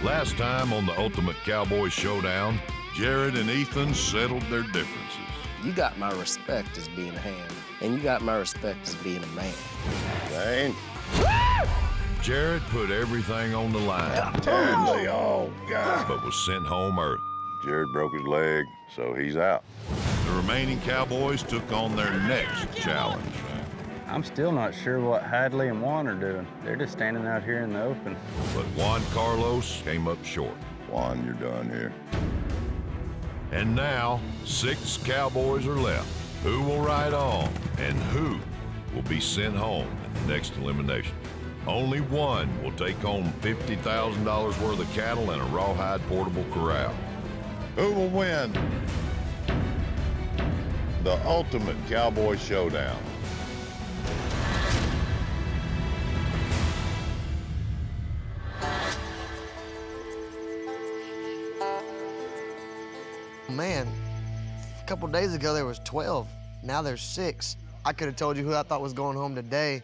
Last time on the Ultimate Cowboy Showdown, Jared and Ethan settled their differences. You got my respect as being a hand, and you got my respect as being a man. Dang. Jared put everything on the line. But was sent home early. Jared broke his leg, so he's out. The remaining Cowboys took on their next challenge. I'm still not sure what Hadley and Juan are doing. They're just standing out here in the open. But Juan Carlos came up short. Juan, you're done here. And now, 6 Cowboys are left. Who will ride on, and who will be sent home in the next elimination? Only one will take home $50,000 worth of cattle and a rawhide portable corral. Who will win the Ultimate Cowboy Showdown? Man, a couple days ago there was 12. Now there's 6. I could have told you who I thought was going home today,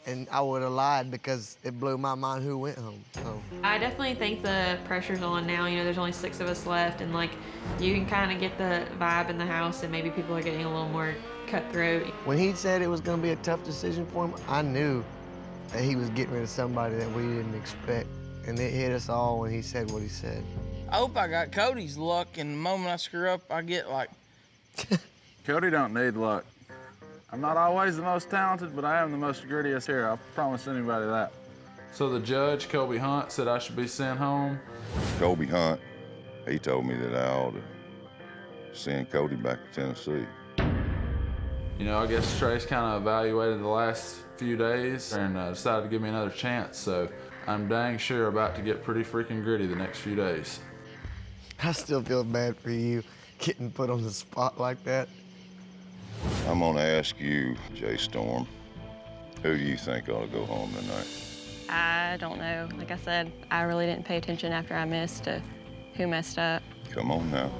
and I would have lied because it blew my mind who went home. So. I definitely think the pressure's on now. You know, there's only 6 of us left, and like, you can kind of get the vibe in the house, and maybe people are getting a little more cutthroat. When he said it was going to be a tough decision for him, I knew that he was getting rid of somebody that we didn't expect, and it hit us all when he said what he said. I hope I got Cody's luck, and the moment I screw up, I get like... Cody don't need luck. I'm not always the most talented, but I am the most grittiest here. I'll promise anybody that. So the judge, Kobe Hunt, said I should be sent home. Kobe Hunt, he told me that I ought to send Cody back to Tennessee. You know, I guess Trace kind of evaluated the last few days and decided to give me another chance, so I'm dang sure about to get pretty freaking gritty the next few days. I still feel bad for you getting put on the spot like that. I'm gonna ask you, Jay Storme, who do you think ought to go home tonight? I don't know. Like I said, I really didn't pay attention after I missed to who messed up. Come on now.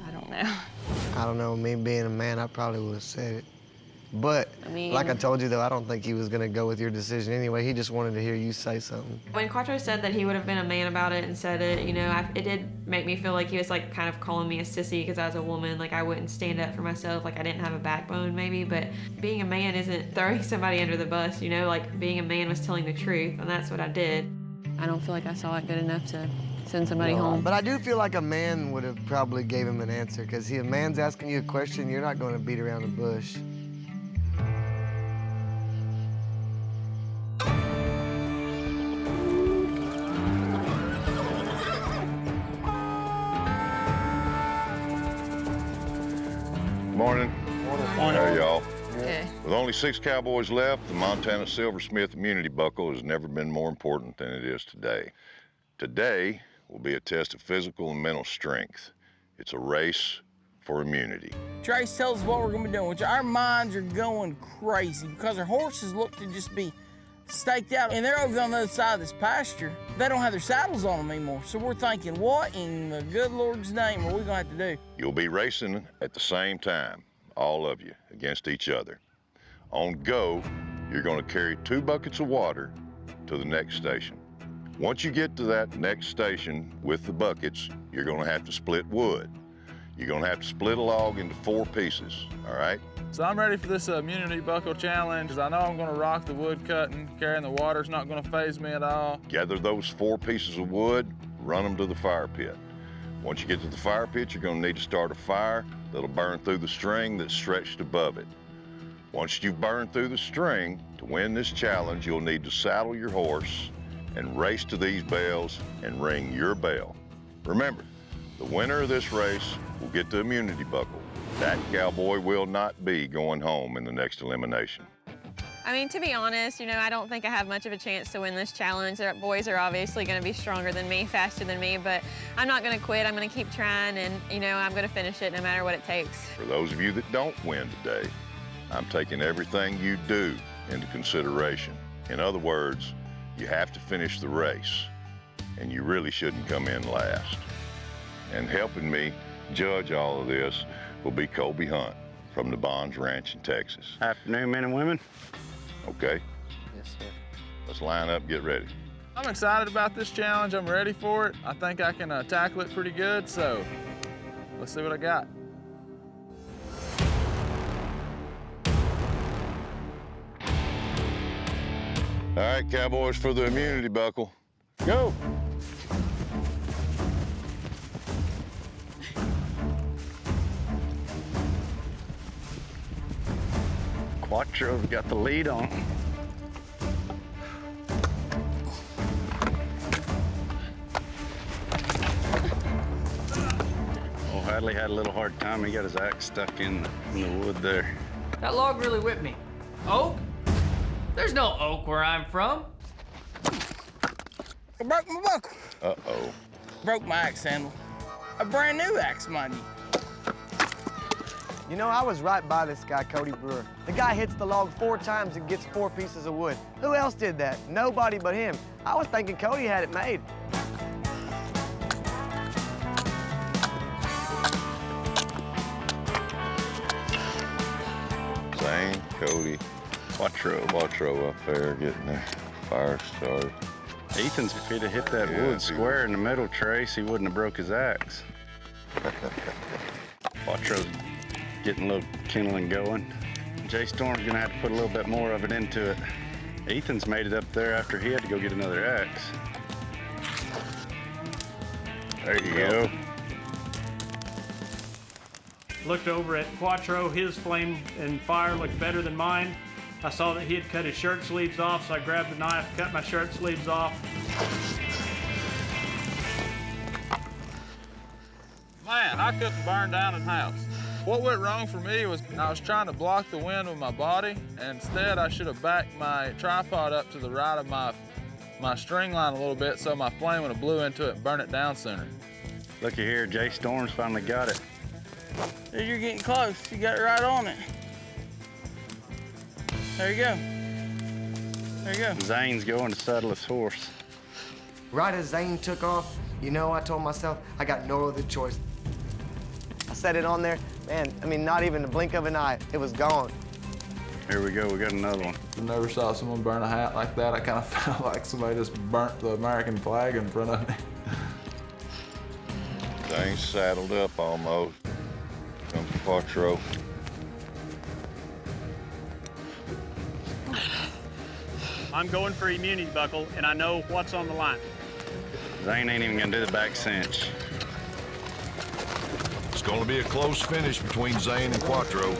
I don't know. I don't know, me being a man, I probably would have said it. But, I mean, like I told you, though, I don't think he was going to go with your decision anyway. He just wanted to hear you say something. When Quattro said that he would have been a man about it and said it, you know, it did make me feel like he was like kind of calling me a sissy because I was a woman. Like I wouldn't stand up for myself. Like I didn't have a backbone maybe. But being a man isn't throwing somebody under the bus, you know. Like being a man was telling the truth, and that's what I did. I don't feel like I saw it good enough to send somebody home. But I do feel like a man would have probably gave him an answer because if a man's asking you a question, you're not going to beat around the bush. Morning. How are y'all? Okay. With only 6 Cowboys left, the Montana Silversmith Immunity Buckle has never been more important than it is today. Today will be a test of physical and mental strength. It's a race for immunity. Trace tells us what we're gonna be doing, which our minds are going crazy because our horses look to just be staked out, and they're over on the other side of this pasture. They don't have their saddles on them anymore. So we're thinking, what in the good Lord's name are we gonna have to do? You'll be racing at the same time, all of you, against each other. On go, you're gonna carry 2 buckets of water to the next station. Once you get to that next station with the buckets, you're gonna have to split wood. You're gonna have to split a log into 4 pieces, all right? So I'm ready for this immunity buckle challenge, because I know I'm gonna rock the wood cutting. Carrying the water's not gonna faze me at all. Gather those 4 pieces of wood, run them to the fire pit. Once you get to the fire pit, you're gonna need to start a fire that'll burn through the string that's stretched above it. Once you burn through the string, to win this challenge, you'll need to saddle your horse and race to these bales and ring your bell. Remember, the winner of this race will get the immunity buckle. That cowboy will not be going home in the next elimination. I mean, to be honest, you know, I don't think I have much of a chance to win this challenge. The boys are obviously going to be stronger than me, faster than me, but I'm not going to quit. I'm going to keep trying, and, you know, I'm going to finish it no matter what it takes. For those of you that don't win today, I'm taking everything you do into consideration. In other words, you have to finish the race, and you really shouldn't come in last. And helping me judge all of this will be Kobe Hunt from the Bonds Ranch in Texas. Afternoon, men and women. Okay? Yes, sir. Let's line up, get ready. I'm excited about this challenge. I'm ready for it. I think I can tackle it pretty good, so let's see what I got. All right, Cowboys, for the immunity buckle. Go! Quattro's got the lead on. Oh, Hadley had a little hard time. He got his axe stuck in the wood there. That log really whipped me. Oak? There's no oak where I'm from. I broke my buckle. Uh-oh. Broke my axe handle. A brand new axe, mind you. You know, I was right by this guy, Cody Brewer. The guy hits the log 4 times and gets 4 pieces of wood. Who else did that? Nobody but him. I was thinking Cody had it made. Zane, Cody, Quattro up there getting their fire started. Ethan's, if he'd have hit that Yeah, wood square in the middle, Trace, he wouldn't have broke his axe. Quattro's getting a little kindling going. Jay Storme's gonna have to put a little bit more of it into it. Ethan's made it up there after he had to go get another axe. There you go. Looked over at Quattro, his flame and fire looked better than mine. I saw that he had cut his shirt sleeves off, so I grabbed the knife, cut my shirt sleeves off. Man, I couldn't burn down a house. What went wrong for me was I was trying to block the wind with my body, and instead I should have backed my tripod up to the right of my string line a little bit so my flame would have blew into it and burned it down sooner. Looky here, Jay Storme's finally got it. Dude, you're getting close. You got it right on it. There you go. There you go. Zane's going to saddle his horse. Right as Zane took off, you know, I told myself I got no other choice. I set it on there, man, I mean, not even the blink of an eye, it was gone. Here we go, we got another one. I never saw someone burn a hat like that. I kind of felt like somebody just burnt the American flag in front of me. Zane's saddled up almost. Comes Quattro. I'm going for immunity buckle, and I know what's on the line. Zane ain't even gonna do the back cinch. It's going to be a close finish between Zane and Quattro.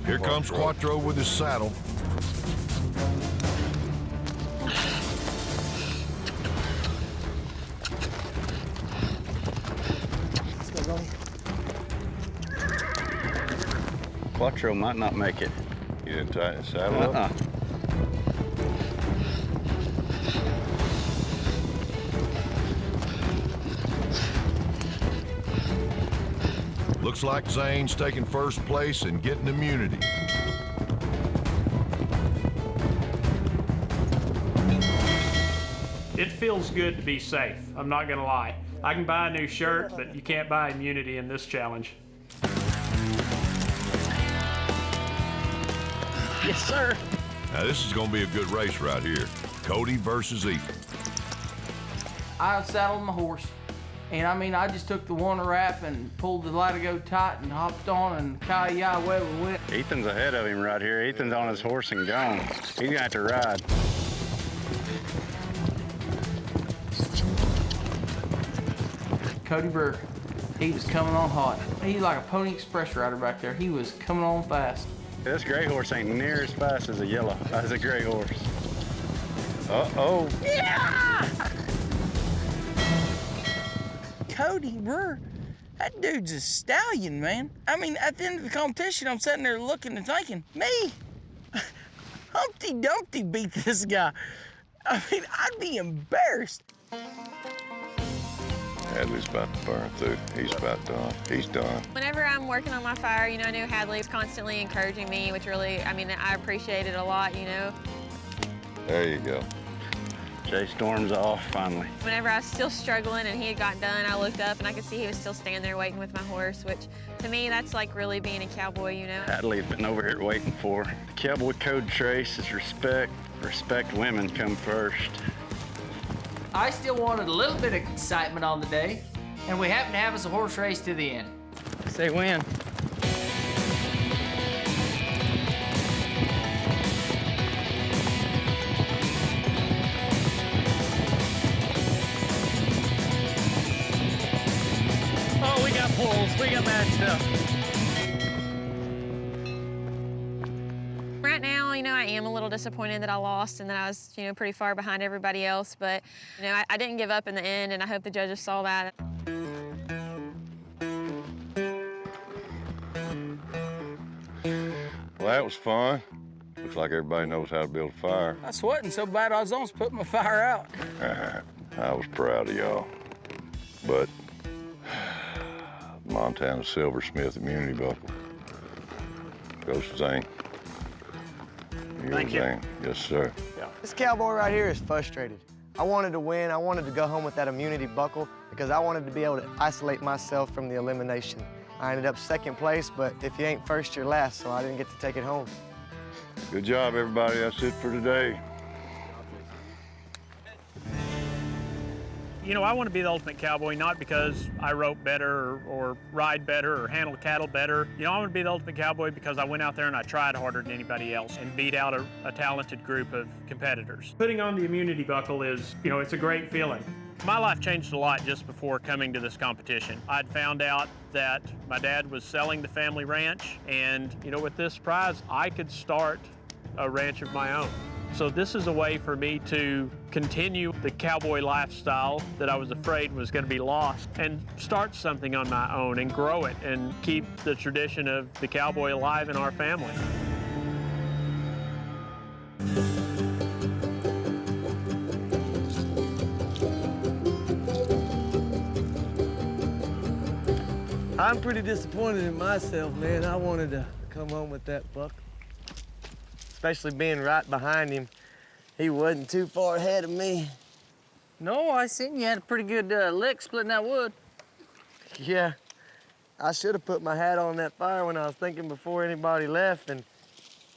Here comes Quattro with his saddle. Quattro might not make it. You didn't tighten the saddle up? Looks like Zane's taking first place and getting immunity. It feels good to be safe, I'm not gonna lie. I can buy a new shirt, but you can't buy immunity in this challenge. Yes, sir. Now this is going to be a good race right here. Cody versus Ethan. I saddled my horse, and I mean, I just took the one wrap and pulled the latigo tight and hopped on, and Kaya away we went. Ethan's ahead of him right here. Ethan's on his horse and gone. He's gonna have to ride. Cody Brewer, he was coming on hot. He's like a Pony Express rider back there. He was coming on fast. This gray horse ain't near as fast as a gray horse. Uh-oh. Yeah! Cody Brewer, that dude's a stallion, man. I mean, at the end of the competition, I'm sitting there looking and thinking, me, Humpty Dumpty beat this guy. I mean, I'd be embarrassed. Hadley's about to burn through. He's about done. He's done. Whenever I'm working on my fire, you know, I know Hadley's constantly encouraging me, which really, I mean, I appreciate it a lot, you know. There you go. Jay Storme's off finally. Whenever I was still struggling and he had gotten done, I looked up and I could see he was still standing there waiting with my horse, which To me, that's like really being a cowboy, you know? Hadley's been over here waiting for. The cowboy code trace is respect. Respect women come first. I still wanted a little bit of excitement on the day, and we happen to have us a horse race to the end. Say when. Oh, we got pulls. We got mad stuff. Right now, you know, I am a little disappointed that I lost and that I was, you know, pretty far behind everybody else, but, you know, I didn't give up in the end, and I hope the judges saw that. Well, that was fun. Looks like everybody knows how to build a fire. I was sweating so bad I was almost putting my fire out. I was proud of y'all. But Montana Silversmith Immunity Buckle goes to Zane. Thank you. Zane. Yes, sir. This cowboy right here is frustrated. I wanted to win. I wanted to go home with that immunity buckle because I wanted to be able to isolate myself from the elimination. I ended up second place, but if you ain't first, you're last, so I didn't get to take it home. Good job, everybody. That's it for today. You know, I want to be the ultimate cowboy, not because I rope better or ride better or handle cattle better. You know, I want to be the ultimate cowboy because I went out there and I tried harder than anybody else and beat out a talented group of competitors. Putting on the immunity buckle is, you know, it's a great feeling. My life changed a lot just before coming to this competition. I'd found out that my dad was selling the family ranch, and, you know, with this prize, I could start a ranch of my own. So this is a way for me to continue the cowboy lifestyle that I was afraid was going to be lost and start something on my own and grow it and keep the tradition of the cowboy alive in our family. I'm pretty disappointed in myself, man. I wanted to come home with that buck. Especially being right behind him. He wasn't too far ahead of me. No, I seen you had a pretty good lick splitting that wood. Yeah, I should have put my hat on that fire when I was thinking before anybody left, and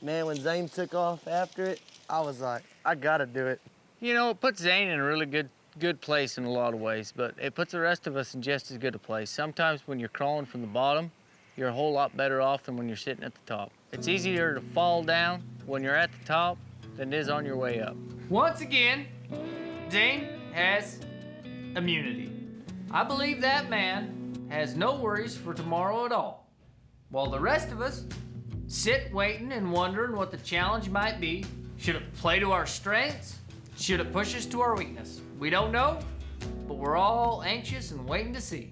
man, when Zane took off after it, I was like, I gotta do it. You know, it puts Zane in a really good place in a lot of ways, but it puts the rest of us in just as good a place. Sometimes when you're crawling from the bottom, you're a whole lot better off than when you're sitting at the top. It's easier to fall down when you're at the top than it is on your way up. Once again, Zane has immunity. I believe that man has no worries for tomorrow at all, while the rest of us sit waiting and wondering what the challenge might be. Should it play to our strengths? Should it push us to our weakness? We don't know, but we're all anxious and waiting to see.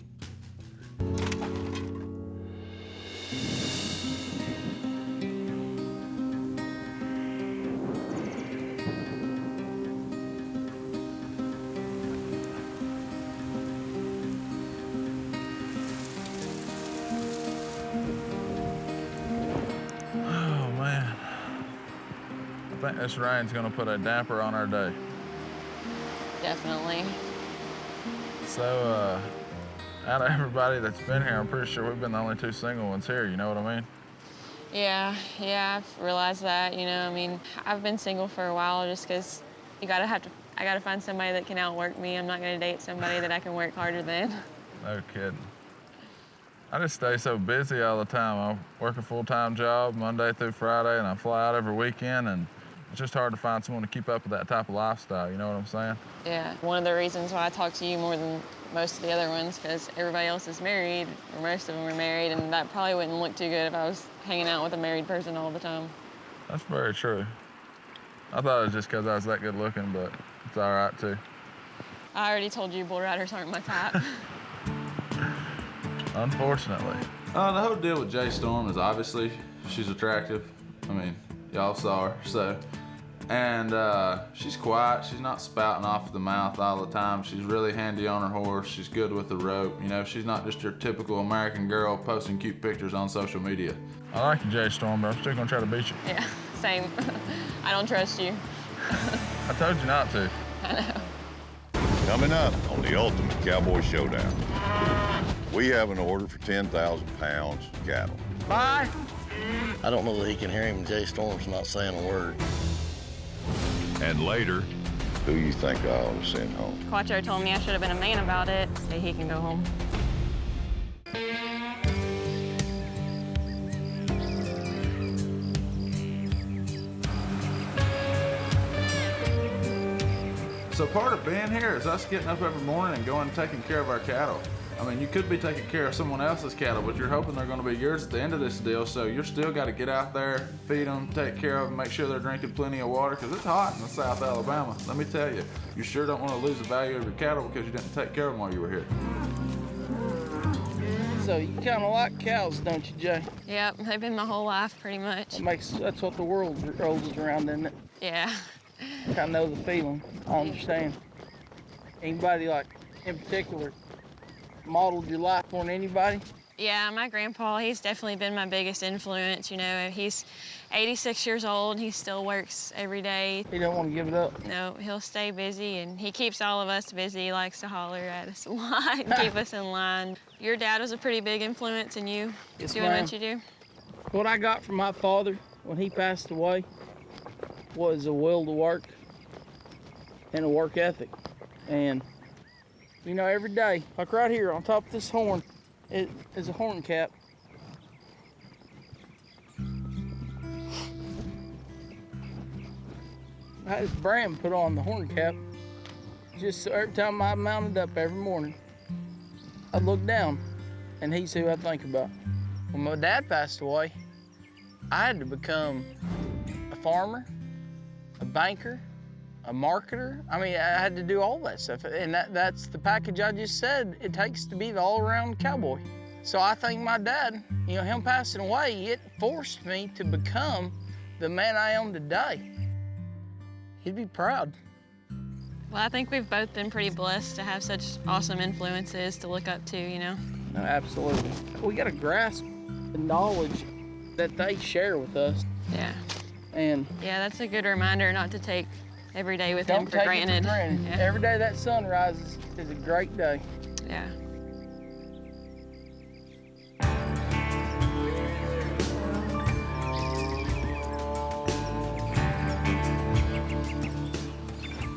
I think this rain's gonna put a damper on our day. Definitely. So, out of everybody that's been here, I'm pretty sure we've been the only two single ones here, you know what I mean? Yeah, I've realized that, you know, I mean, I've been single for a while just because I gotta find somebody that can outwork me. I'm not gonna date somebody that I can work harder than. No kidding. I just stay so busy all the time. I work a full-time job Monday through Friday, and I fly out every weekend, and it's just hard to find someone to keep up with that type of lifestyle, you know what I'm saying? Yeah, one of the reasons why I talk to you more than most of the other ones, because everybody else is married, or most of them are married, and that probably wouldn't look too good if I was hanging out with a married person all the time. That's very true. I thought it was just because I was that good looking, but it's all right too. I already told you bull riders aren't my type. Unfortunately. The whole deal with Jay Storme is obviously she's attractive. I mean, y'all saw her, so. And she's quiet. She's not spouting off at the mouth all the time. She's really handy on her horse. She's good with the rope. You know, she's not just your typical American girl posting cute pictures on social media. I like you, Jay Storme, but I'm still gonna try to beat you. Yeah, same. I don't trust you. I told you not to. I know. Coming up on the Ultimate Cowboy Showdown. we have an order for 10,000 pounds of cattle. Bye. I don't know that he can hear him. Jay Storm's not saying a word. And later, who you think I ought to send home? Quattro told me I should have been a man about it, so he can go home. So part of being here is us getting up every morning and going and taking care of our cattle. I mean, you could be taking care of someone else's cattle, but you're hoping they're going to be yours at the end of this deal, so you're still got to get out there, feed them, take care of them, make sure they're drinking plenty of water, because it's hot in the South Alabama. Let me tell you, you sure don't want to lose the value of your cattle because you didn't take care of them while you were here. So you kind of like cows, don't you, Jay? Yep, they've been my whole life, pretty much. That's what the world rolls around, isn't it? Yeah. Kind of know the feeling. I understand. Anybody, like, in particular, modeled your life more than anybody? Yeah, my grandpa, he's definitely been my biggest influence. You know, he's 86 years old. He still works every day. He don't want to give it up. No, he'll stay busy, and he keeps all of us busy. He likes to holler at us a lot and keep us in line. Your dad was a pretty big influence in you doing what you do. What I got from my father when he passed away was a will to work and a work ethic. And, you know, every day, like right here on top of this horn, it is a horn cap. I had his brand put on the horn cap. Just so every time I mounted up every morning, I'd look down, and he's who I think about. When my dad passed away, I had to become a farmer, a banker, a marketer. I mean, I had to do all that stuff. And that's the package I just said it takes to be the all-around cowboy. So I think my dad, you know, him passing away, it forced me to become the man I am today. He'd be proud. Well, I think we've both been pretty blessed to have such awesome influences to look up to, you know? No, absolutely. We got to grasp the knowledge that they share with us. Yeah. And yeah, that's a good reminder not to take every day with him for granted. It for granted. Yeah. Every day that sun rises is a great day. Yeah.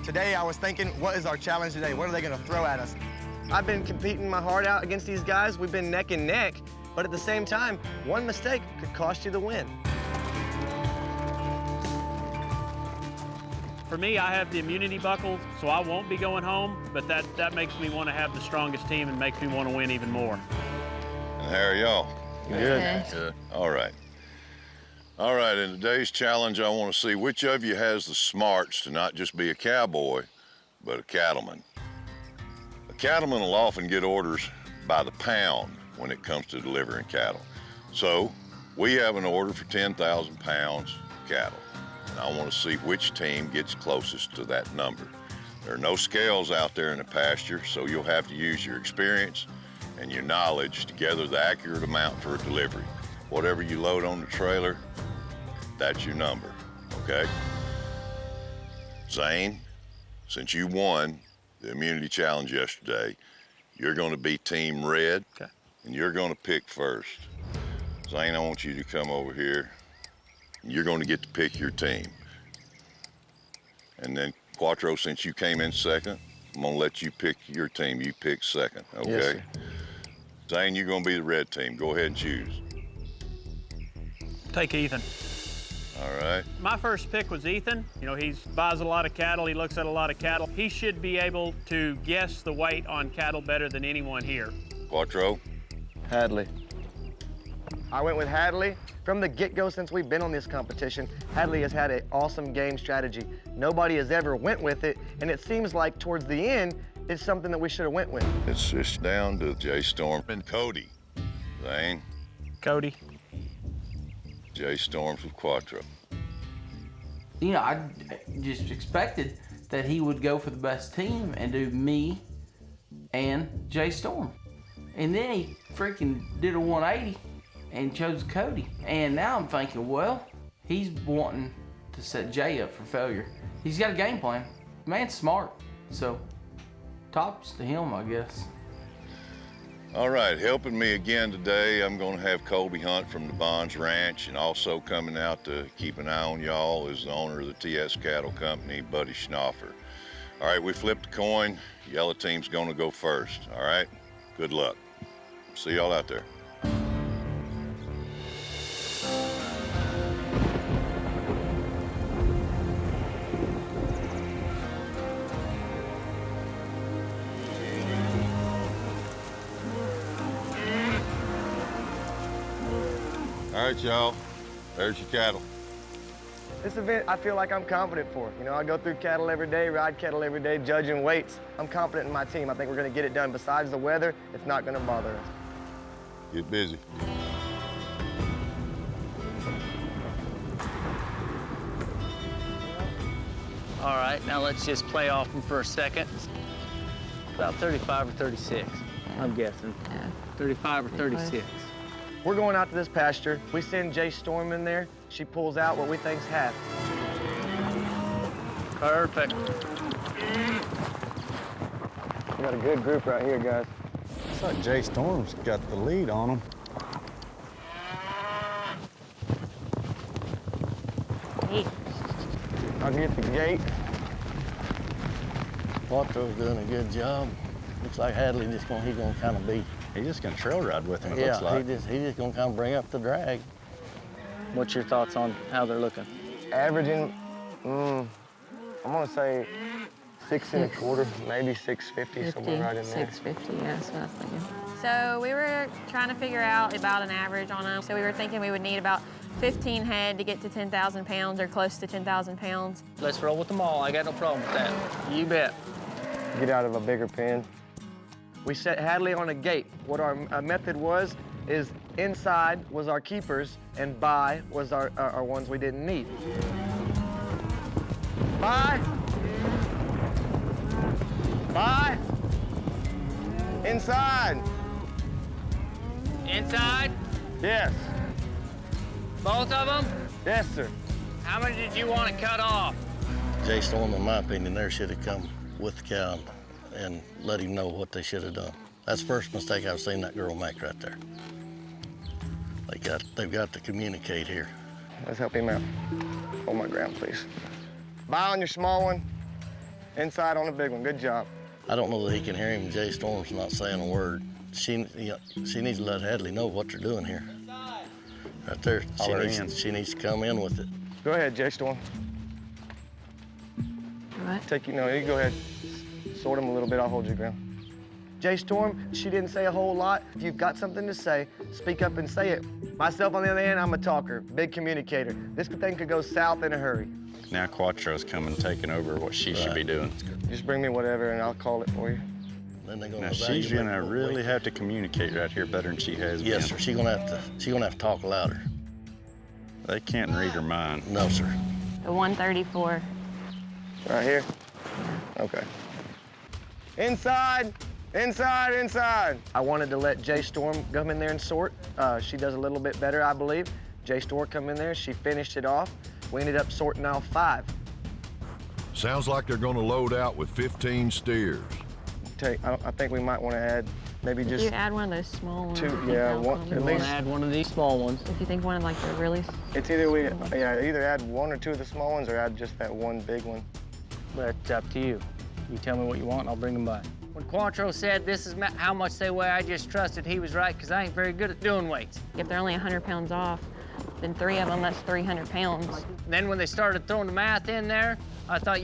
Today I was thinking, what is our challenge today? What are they gonna throw at us? I've been competing my heart out against these guys. We've been neck and neck, but at the same time, one mistake could cost you the win. For me, I have the immunity buckle, so I won't be going home, but that makes me want to have the strongest team and makes me want to win even more. And how are y'all? Good. Good. All right. All right, in today's challenge, I want to see which of you has the smarts to not just be a cowboy, but a cattleman. A cattleman will often get orders by the pound when it comes to delivering cattle. So, we have an order for 10,000 pounds of cattle. And I want to see which team gets closest to that number. There are no scales out there in the pasture, so you'll have to use your experience and your knowledge to gather the accurate amount for a delivery. Whatever you load on the trailer, that's your number, okay? Zane, since you won the immunity challenge yesterday, you're gonna be Team Red, okay, and you're gonna pick first. Zane, I want you to come over here. You're gonna get to pick your team. And then Quattro, since you came in second, I'm gonna let you pick your team. You pick second, okay? Yes, sir. Zane, you're gonna be the red team. Go ahead and choose. Take Ethan. All right. My first pick was Ethan. You know, he buys a lot of cattle, he looks at a lot of cattle. He should be able to guess the weight on cattle better than anyone here. Quattro? Hadley. I went with Hadley. From the get-go since we've been on this competition, Hadley has had an awesome game strategy. Nobody has ever went with it, and it seems like towards the end, it's something that we should have went with. It's just down to Jay Storme and Cody. Zane? Cody. Jay Storme's with Quattro. You know, I just expected that he would go for the best team and do me and Jay Storme. And then he freaking did a 180 and chose Cody. And now I'm thinking, well, he's wanting to set Jay up for failure. He's got a game plan. The man's smart, so tops to him, I guess. All right, helping me again today, I'm gonna have Colby Hunt from the Bonds Ranch, and also coming out to keep an eye on y'all is the owner of the TS Cattle Company, Buddy Schnoffer. All right, we flipped the coin. Yellow team's gonna go first, all right? Good luck. See y'all out there. All right, y'all, there's your cattle. This event, I feel like I'm confident for. You know, I go through cattle every day, ride cattle every day, judging weights. I'm confident in my team. I think we're gonna get it done. Besides the weather, it's not gonna bother us. Get busy. All right, now let's just play off them for a second. About 35 or 36, I'm guessing. 35 or 36. We're going out to this pasture. We send Jay Storme in there. She pulls out what we think's half. Perfect. We got a good group right here, guys. Looks like Jay Storme's got the lead on him. I'll get the gate. Quattro's doing a good job. Looks like Hadley he's gonna kind of be. He's just gonna trail ride with him, it Yeah, looks like. he's just gonna kind of bring up the drag. What's your thoughts on how they're looking? Averaging, I'm gonna say 6 1/4, maybe 650, somewhere right in there. 650, yeah, that's what I was thinking. So we were trying to figure out about an average on them. So we were thinking we would need about 15 head to get to 10,000 pounds or close to 10,000 pounds. Let's roll with them all. I got no problem with that. You bet. Get out of a bigger pen. We set Hadley on a gate. What our method was is inside was our keepers and by was our ones we didn't need. By. By. Inside. Inside? Yes. Both of them? Yes, sir. How many did you want to cut off? Jay Storme, in my opinion, there should have come with the cow and let him know what they should have done. That's the first mistake I've seen that girl make right there. They've got to communicate here. Let's help him out. Hold my ground, please. By on your small one, inside on the big one. Good job. I don't know that he can hear him. Jay Storme's not saying a word. She needs to let Hadley know what they're doing here. Right there. She needs to come in with it. Go ahead, Jay Storme. What? You go ahead. Sort him a little bit. I'll hold your ground. Jay Storme, she didn't say a whole lot. If you've got something to say, speak up and say it. Myself, on the other hand, I'm a talker, big communicator. This thing could go south in a hurry. Now Quattro's coming, taking over what she should be doing. Just bring me whatever and I'll call it for you. Then they're gonna Now she's gonna really have to communicate right here better than she has been. Yes, sir. She's gonna have to talk louder. They can't read her mind. No, sir. The 134. Right here? Okay. Inside, inside, inside. I wanted to let Jay Storme come in there and sort. She does a little bit better, I believe. Jay Storme come in there, she finished it off. We ended up sorting out 5. Sounds like they're gonna load out with 15 steers. I think we might want to add maybe just You add one of those small ones. 2, I think yeah, that'll one, come. at You want least. to add one of these small ones. If you think one of like the really. It's either add 1 or 2 of the small ones or add just that one big one. That's up to you. You tell me what you want and I'll bring them by. When Quattro said this is how much they weigh, I just trusted he was right because I ain't very good at doing weights. If they're only 100 pounds off, then 3 of them, that's 300 pounds. Then when they started throwing the math in there, I thought,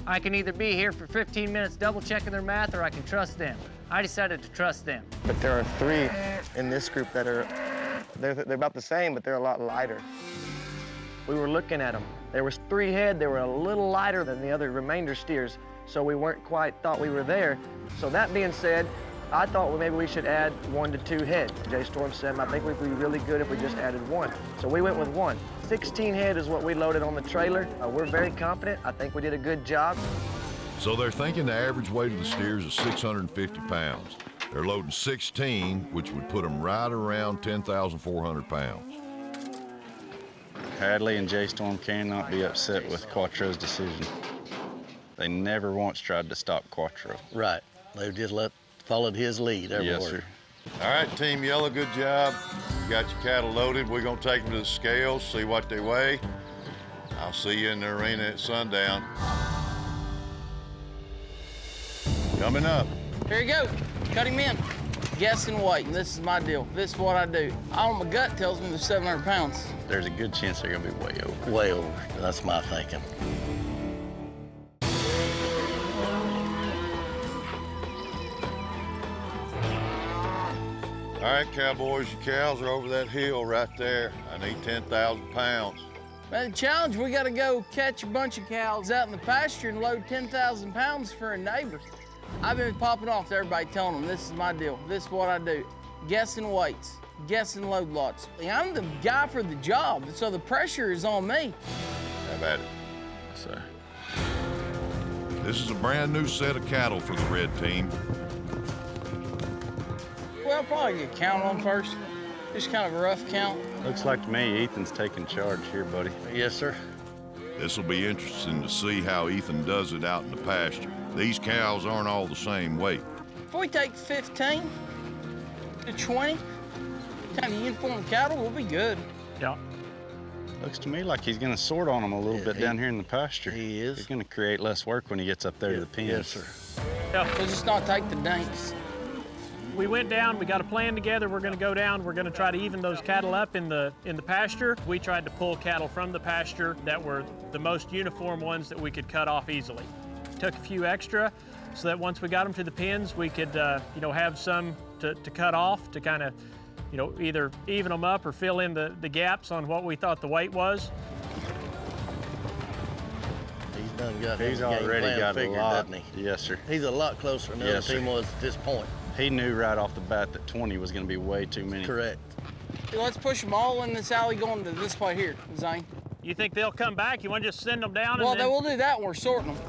I can either be here for 15 minutes double checking their math or I can trust them. I decided to trust them. But there are 3 in this group that they're about the same, but they're a lot lighter. We were looking at them. There was 3 head, they were a little lighter than the other remainder steers, so we thought we were there. So that being said, I thought maybe we should add 1 to 2 head. Jay Storme said, I think we'd be really good if we just added 1. So we went with 1. 16 head is what we loaded on the trailer. We're very confident. I think we did a good job. So they're thinking the average weight of the steers is 650 pounds. They're loading 16, which would put them right around 10,400 pounds. Hadley and Jay Storme cannot be upset with Quattro's decision. They never once tried to stop Quattro. Right. They just followed his lead everywhere. Yes, sir. All right, Team Yellow, good job. You got your cattle loaded. We're gonna take them to the scales, see what they weigh. I'll see you in the arena at sundown. Coming up. Here you go. Cut him in. Guess and wait. And this is my deal. This is what I do. All my gut tells me they're 700 pounds. There's a good chance they're gonna be way over. Way over. That's my thinking. All right, cowboys, your cows are over that hill right there. I need 10,000 pounds. Well, the challenge, we gotta go catch a bunch of cows out in the pasture and load 10,000 pounds for a neighbor. I've been popping off to everybody telling them this is my deal. This is what I do. Guessing weights, guessing load lots. I'm the guy for the job, so the pressure is on me. Have at it. Sir. This is a brand new set of cattle for the red team. Well, I'll probably get count on first. Just kind of a rough count. Looks like to me Ethan's taking charge here, buddy. Yes, sir. This will be interesting to see how Ethan does it out in the pasture. These cows aren't all the same weight. If we take 15 to 20, kind of uniform cattle, we'll be good. Yeah. Looks to me like he's gonna sort on them a little bit down here in the pasture. He is. He's gonna create less work when he gets up there to the pens. Yes, sir. Yeah. We'll just not take the dinks. We went down, we got a plan together, we're gonna go down, we're gonna try to even those cattle up in the pasture. We tried to pull cattle from the pasture that were the most uniform ones that we could cut off easily. Took a few extra so that once we got them to the pens, we could you know, have some to cut off to kind of, you know, either even them up or fill in the gaps on what we thought the weight was. He's done got He's his game already plan got a figured, lot. doesn't he? Yes, sir. He's a lot closer than the Yes, other team sir. was at this point. He knew right off the bat that 20 was gonna be way too many. Correct. Let's push them all in this alley going to this way here, Zane. You think they'll come back? You want to just send them down? Well, and then then... we'll do that when we're sorting them.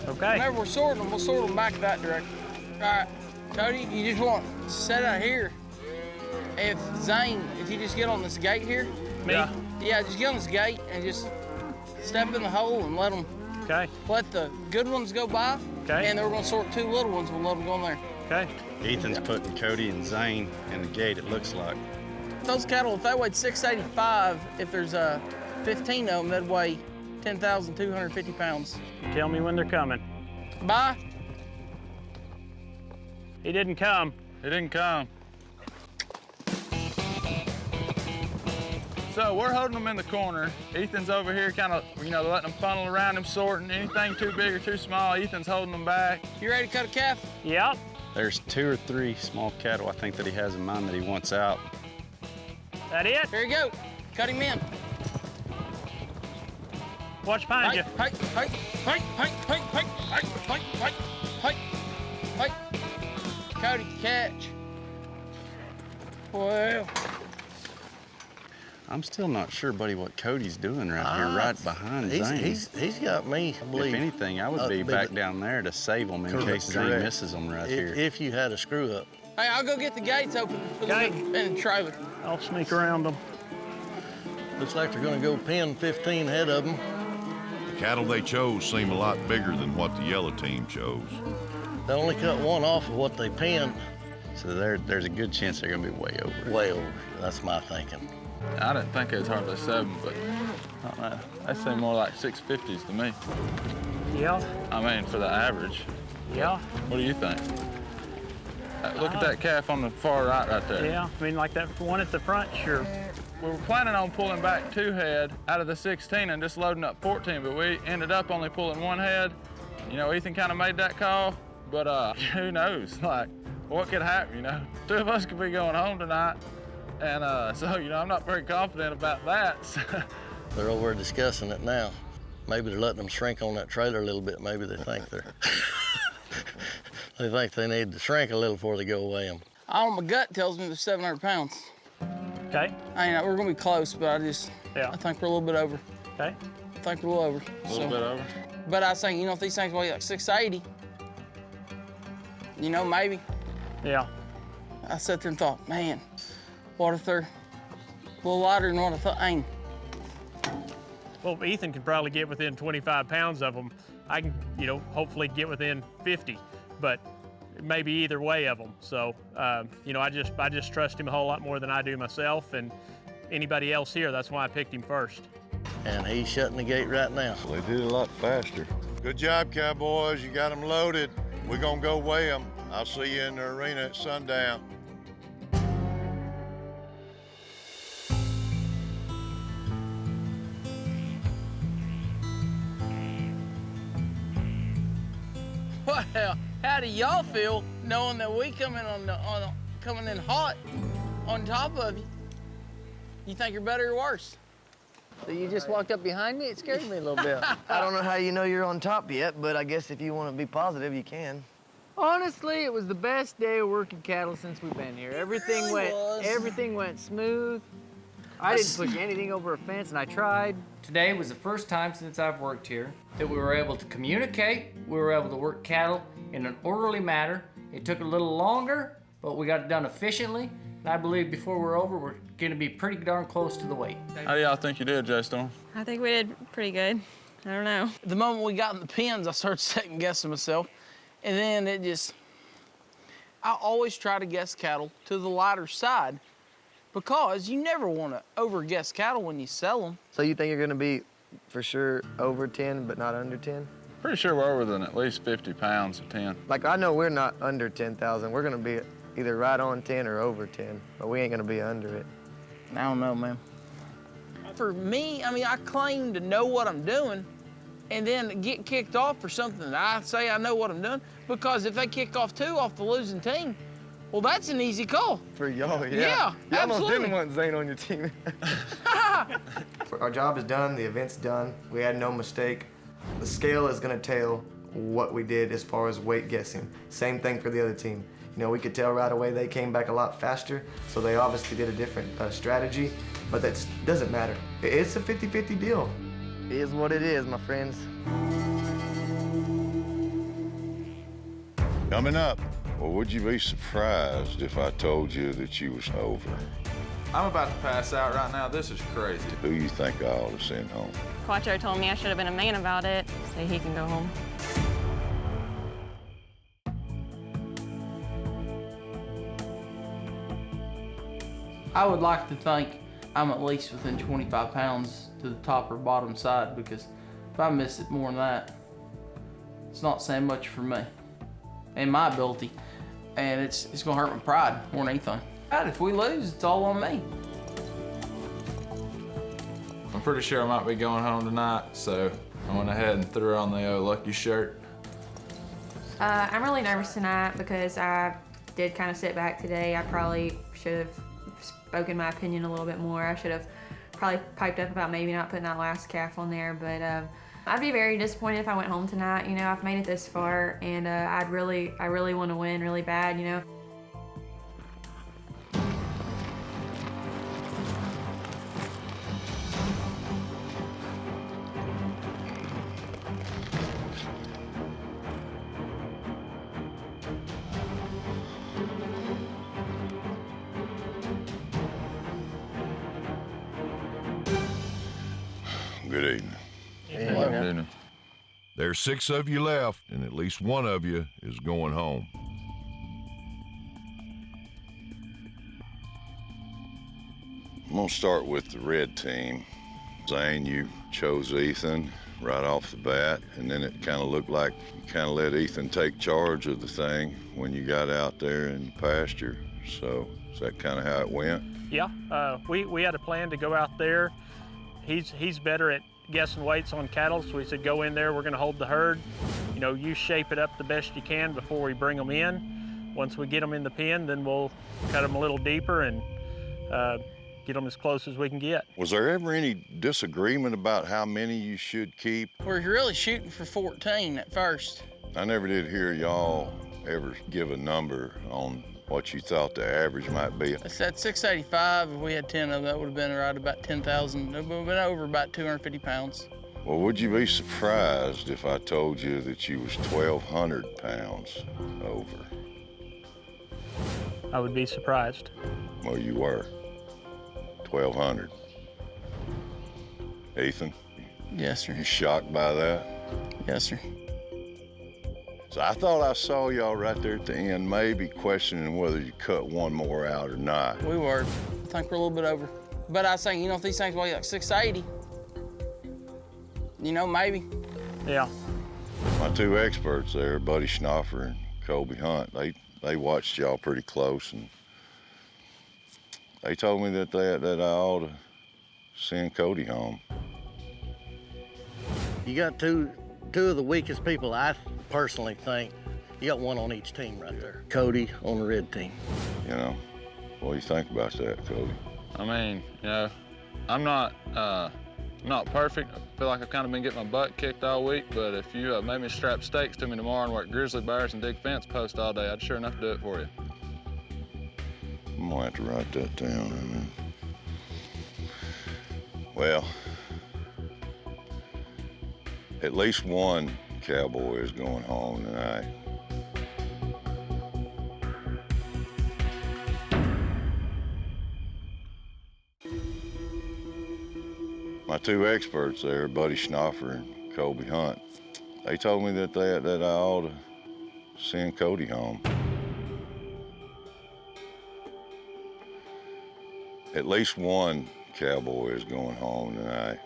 Okay. Whenever we're sorting them, we'll sort them back that direction. All right, Cody, you just want to set out here. If Zane, if you just get on this gate here. Me? Yeah, just get on this gate and just step in the hole and let them. Okay. Let the good ones go by. Okay. And then we're gonna sort 2 little ones. We'll let them go in there. Okay. Ethan's putting Cody and Zane in the gate, it looks like. Those cattle, if they weighed 685, if there's 15 of them, they'd weigh 10,250 pounds. Tell me when they're coming. Bye. He didn't come. He didn't come. So we're holding them in the corner. Ethan's over here kind of, you know, letting them funnel around him, sorting. Anything too big or too small, Ethan's holding them back. You ready to cut a calf? Yep. There's 2 or 3 small cattle I think that he has in mind that he wants out. That it? Here you go. Cut him in. Watch behind you. Hey, hey, hey, hey, hey, hey, hey, hey, hey, hey, hey. Cody, catch. Well. I'm still not sure, buddy, what Cody's doing right here, right behind Zane. He's got me, I believe. If anything, I would be back down there to save him in case Zane misses him right here. If you had a screw up. Hey, I'll go get the gates open for the in the trailer. I'll sneak around them. Looks like they're gonna go pen 15 head of them. The cattle they chose seem a lot bigger than what the yellow team chose. They only cut one off of what they penned. So there's a good chance they're gonna be way over. Way over, that's my thinking. I didn't think it was hardly 7, but I don't know. They seem more like 650s to me. Yeah. I mean, for the average. Yeah. What do you think? Look at that calf on the far right there. Yeah, I mean, like that one at the front, sure. We were planning on pulling back 2 head out of the 16 and just loading up 14, but we ended up only pulling 1 head. You know, Ethan kind of made that call, but who knows? Like, what could happen, you know? 2 of us could be going home tonight. And so, you know, I'm not very confident about that. They're over discussing it now. Maybe they're letting them shrink on that trailer a little bit. Maybe they think they're, they think they need to shrink a little before they go weigh them. All my gut tells me they're 700 pounds. Okay. I mean, we're gonna be close, but I think we're a little bit over. Okay. I think we're a little over. A little bit over. But I was thinking, you know, if these things weigh like 680, you know, maybe. Yeah. I sat there and thought, man, what if they're a little lighter than what I thought? Ain't. Well, Ethan can probably get within 25 pounds of them. I can, you know, hopefully get within 50. But maybe either way of them. So, you know, I just trust him a whole lot more than I do myself and anybody else here. That's why I picked him first. And he's shutting the gate right now. Well, they did it a lot faster. Good job, Cowboys. You got them loaded. We're gonna go weigh them. I'll see you in the arena at sundown. Well, how do y'all feel knowing that we coming coming in hot on top of you? You think you're better or worse? So you just walked up behind me? It scared me a little bit. I don't know how you know you're on top yet, but I guess if you want to be positive, you can. Honestly, it was the best day of working cattle since we've been here. Everything went smooth. I didn't push anything over a fence, and I tried. Today was the first time since I've worked here that we were able to communicate. We were able to work cattle in an orderly manner. It took a little longer, but we got it done efficiently. And I believe before we're over, we're gonna be pretty darn close to the weight. How do y'all think you did, Jay Storme? I think we did pretty good. I don't know. The moment we got in the pens, I started second guessing myself. And then I always try to guess cattle to the lighter side because you never want to over-guess cattle when you sell them. So you think you're going to be for sure over 10, but not under 10? Pretty sure we're over than at least 50 pounds of 10. Like, I know we're not under 10,000. We're going to be either right on 10 or over 10, but we ain't going to be under it. I don't know, man. For me, I mean, I claim to know what I'm doing and then get kicked off for something that I say I know what I'm doing, because if they kick off 2 off the losing team, well, that's an easy call. For y'all, yeah. Yeah, you almost absolutely. didn't want Zane on your team. Our job is done, the event's done. We had no mistake. The scale is gonna tell what we did as far as weight guessing. Same thing for the other team. You know, we could tell right away they came back a lot faster, so they obviously did a different strategy, but that doesn't matter. It's a 50-50 deal. It is what it is, my friends. Coming up, well, would you be surprised if I told you that you was over? I'm about to pass out right now. This is crazy. Who you think I ought to send home? Quattro told me I should have been a man about it, so he can go home. I would like to think I'm at least within 25 pounds to the top or bottom side, because if I miss it more than that, it's not saying much for me and my ability, and it's gonna hurt my pride more than anything. God, if we lose, it's all on me. I'm pretty sure I might be going home tonight, so I went ahead and threw on the lucky shirt. I'm really nervous tonight because I did kind of sit back today. I probably should have spoken my opinion a little bit more. I should have probably piped up about maybe not putting that last calf on there, but I'd be very disappointed if I went home tonight. You know, I've made it this far, and I really want to win really bad, you know. Good evening. There's 6 of you left, and at least one of you is going home. I'm gonna start with the red team. Zane, you chose Ethan right off the bat, and then it kind of looked like you kind of let Ethan take charge of the thing when you got out there in the pasture. So is that kind of how it went? Yeah, we had a plan to go out there. He's better at guessing weights on cattle, so we said go in there, we're gonna hold the herd. You know, you shape it up the best you can before we bring them in. Once we get them in the pen, then we'll cut them a little deeper and get them as close as we can get. Was there ever any disagreement about how many you should keep? We're really shooting for 14 at first. I never did hear y'all ever give a number on what you thought the average might be. I said 685. If we had 10 of them, that would have been right about 10,000. It would have been over about 250 pounds. Well, would you be surprised if I told you that you was 1,200 pounds over? I would be surprised. Well, you were. 1,200. Ethan? Yes, sir. You shocked by that? Yes, sir. So I thought I saw y'all right there at the end, maybe questioning whether you cut one more out or not. We were. I think we're a little bit over. But I was saying, you know, if these things weigh like 680, you know, maybe. Yeah. My two experts there, Buddy Schnoffer and Colby Hunt, they watched y'all pretty close, and they told me that I ought to send Cody home. You got two of the weakest people, I personally think. You got one on each team right there. Cody on the red team. You know, what do you think about that, Cody? I mean, you know, I'm not perfect. I feel like I've kind of been getting my butt kicked all week, but if you made me strap stakes to me tomorrow and work grizzly bears and dig fence posts all day, I'd sure enough do it for you. I'm gonna have to write that down, I mean. Well, at least one cowboy is going home tonight. My two experts there, Buddy Schnoffer and Colby Hunt, they told me that I ought to send Cody home. At least one cowboy is going home tonight.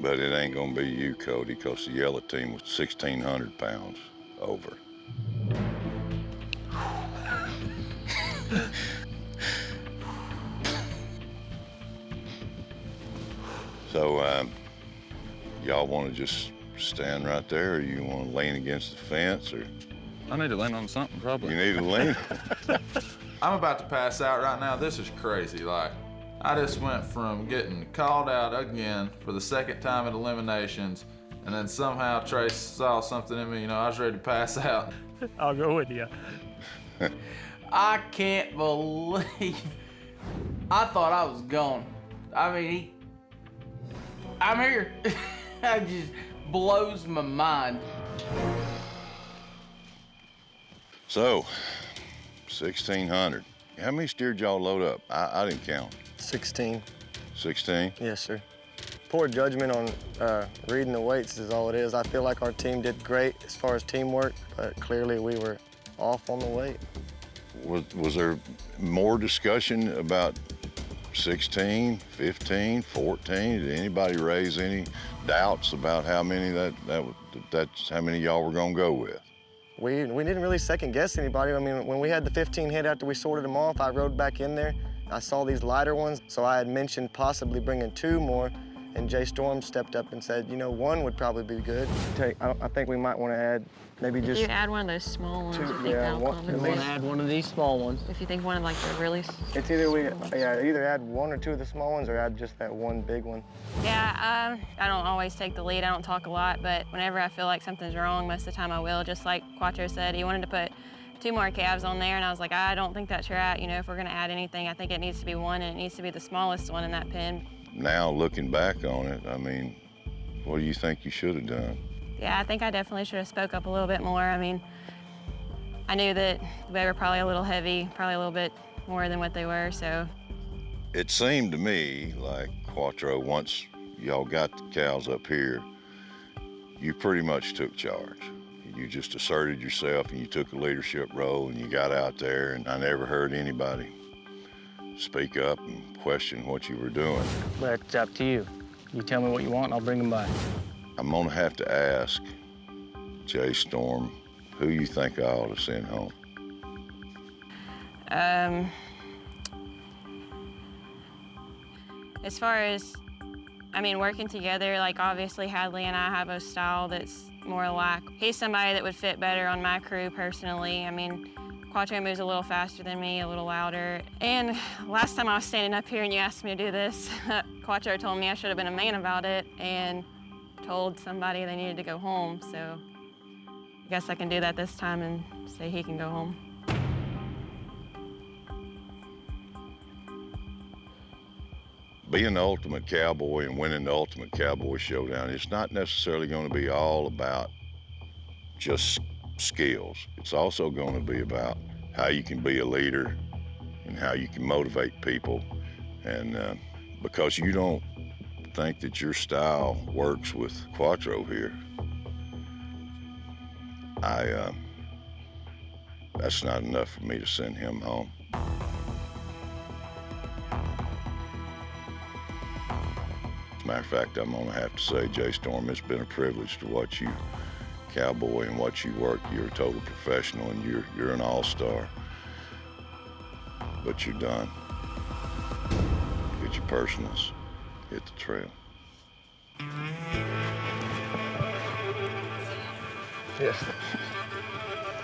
But it ain't gonna be you, Cody, because the yellow team was 1,600 pounds over. So, y'all want to just stand right there, or you want to lean against the fence, or? I need to lean on something, probably. You need to lean? I'm about to pass out right now. This is crazy. Like, I just went from getting called out again for the second time at eliminations, and then somehow Trace saw something in me. You know, I was ready to pass out. I'll go with you. I can't believe I thought I was gone. I mean, I'm here. It just blows my mind. So, 1,600. How many steer did y'all load up? I didn't count. 16. 16? Yes, sir. Poor judgment on reading the weights is all it is. I feel like our team did great as far as teamwork, but clearly we were off on the weight. Was there more discussion about 16, 15, 14? Did anybody raise any doubts about how many that's how many y'all were gonna go with? We didn't really second guess anybody. I mean, when we had the 15 hit after we sorted them off, I rode back in there. I saw these lighter ones, so I had mentioned possibly bringing 2 more, and Jay Storme stepped up and said, you know, 1 would probably be good. I think we might want to add maybe just... If you add one of those small ones, 2, I think yeah, that'll one, compensate. at least. Add one of these small ones. If you think one of like the really It's either add 1 or 2 of the small ones or add just that 1 big one. Yeah, I don't always take the lead. I don't talk a lot, but whenever I feel like something's wrong, most of the time I will. Just like Quattro said, he wanted to put 2 more calves on there, and I was like, I don't think that's right. You know, if we're gonna add anything, I think it needs to be 1, and it needs to be the smallest one in that pen. Now, looking back on it, I mean, what do you think you should have done? Yeah, I think I definitely should have spoke up a little bit more. I mean, I knew that they were probably a little heavy, probably a little bit more than what they were, so. It seemed to me like Quattro, once y'all got the cows up here, you pretty much took charge. You just asserted yourself and you took a leadership role and you got out there, and I never heard anybody speak up and question what you were doing. But it's up to you. You tell me what you want and I'll bring them by. I'm gonna have to ask Jay Storme who you think I ought to send home. As far as, I mean, working together, like obviously Hadley and I have a style that's more alike. He's somebody that would fit better on my crew personally. I mean, Quattro moves a little faster than me, a little louder. And last time I was standing up here and you asked me to do this, Quattro told me I should have been a man about it and told somebody they needed to go home. So I guess I can do that this time and say he can go home. Being the ultimate cowboy and winning the ultimate Cowboy Showdown, it's not necessarily going to be all about just skills. It's also going to be about how you can be a leader and how you can motivate people. And because you don't think that your style works with Quattro here, that's not enough for me to send him home. As a matter of fact, I'm gonna have to say, Jay Storme, it's been a privilege to watch you cowboy and watch you work. You're a total professional and you're an all-star. But you're done. Get your personals, hit the trail. Yes.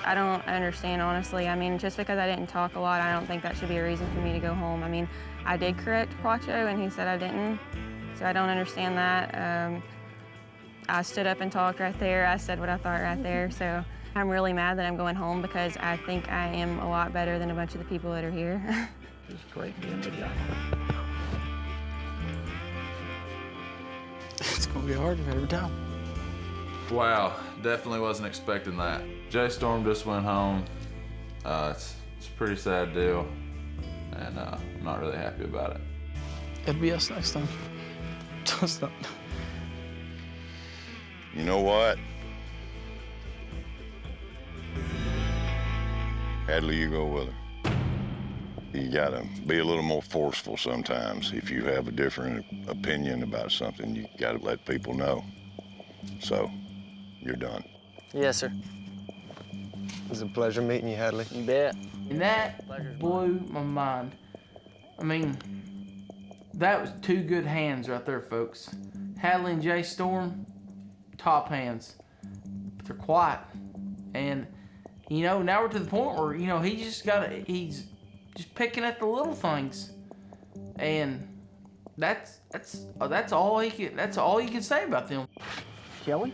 I don't understand, honestly. I mean, just because I didn't talk a lot, I don't think that should be a reason for me to go home. I mean, I did correct Quattro, and he said I didn't, so I don't understand that. I stood up and talked right there. I said what I thought right there, so I'm really mad that I'm going home because I think I am a lot better than a bunch of the people that are here. It's great being with you. It's gonna be hard every time. Wow, definitely wasn't expecting that. Jay Storme just went home. It's a pretty sad deal, and I'm not really happy about it. It'll be us next time. Just not. You know what? Hadley, you go with her. You gotta be a little more forceful sometimes. If you have a different opinion about something, you gotta let people know. So, you're done. Yes, sir. It was a pleasure meeting you, Hadley. You bet. And that blew my mind. I mean, that was two good hands right there, folks. Hadley and Jay Storme, top hands. But they're quiet. And, you know, now we're to the point where, you know, he's just picking at the little things. And that's all you can say about them. Shall we?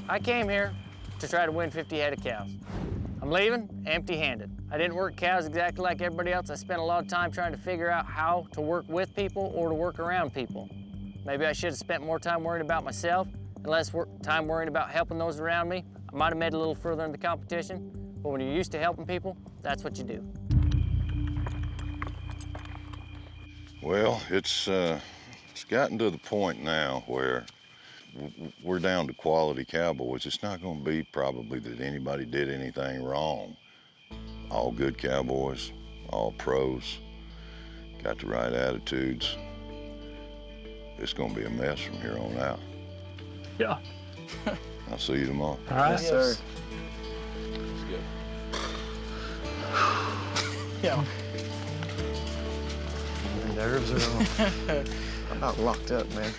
I came here to try to win 50 head of cows. I'm leaving empty-handed. I didn't work cows exactly like everybody else. I spent a lot of time trying to figure out how to work with people or to work around people. Maybe I should have spent more time worrying about myself and less time worrying about helping those around me. I might have made it a little further in the competition, but when you're used to helping people, that's what you do. Well, it's gotten to the point now where we're down to quality cowboys. It's not gonna be probably that anybody did anything wrong. All good cowboys, all pros, got the right attitudes. It's gonna be a mess from here on out. Yeah. I'll see you tomorrow. All right. Yes, sir. Let's go. Yeah. Your nerves are on. I'm about locked up, man.